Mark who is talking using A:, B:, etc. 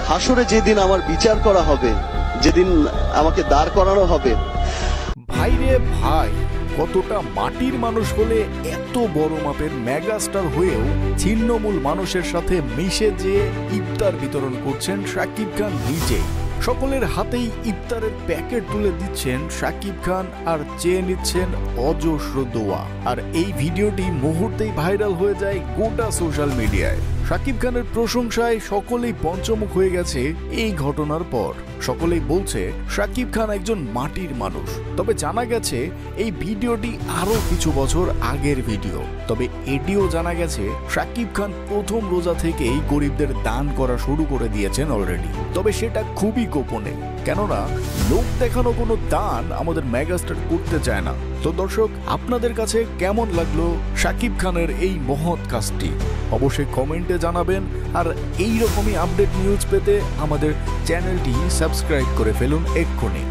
A: হাসরে যেদিন আমার বিচার করা হবে, যেদিন আমাকে দাঁড় করানো হবে।
B: ভাইরে ভাই, কতটা মাটির মানুষ হলে এত বড় মাপের মেগাস্টার হয়েও ছিন্নমূল মানুষের সাথে মিশে যে ইফতার বিতরণ করছেন শাকিব খান নিজে। সকলের হাতেই ইফতারের প্যাকেট তুলে দিচ্ছেন শাকিব খান আর চেয়ে নিচ্ছেন অজস্র দোয়া। আর এই ভিডিওটি মুহূর্তেই ভাইরাল হয়ে যায় গোটা সোশ্যাল মিডিয়ায়। শাকিব খানের প্রশংসায় সকলেই পঞ্চমুখ হয়ে গেছে এই ঘটনার পর। সকলেই বলছে শাকিব খান একজন মাটির মানুষ। তবে জানা গেছে এই ভিডিওটি আরো কিছু বছর আগের ভিডিও। তবে এটিও জানা গেছে শাকিব খান প্রথম রোজা থেকেই গরিবদের দান করা শুরু করে দিয়েছেন অলরেডি। তবে সেটা খুবই গোপনে, কেননা লোক দেখানো কোনো দান আমাদের মেগাস্টার করতে চায় না। তো দর্শক, আপনাদের কাছে কেমন লাগলো শাকিব খানের এই মহৎ কাজটি অবশ্যই কমেন্টে জানাবেন। আর এই রকমই আপডেট নিউজ পেতে আমাদের চ্যানেলটি সাবস্ক্রাইব করে ফেলুন এক্ষুনি।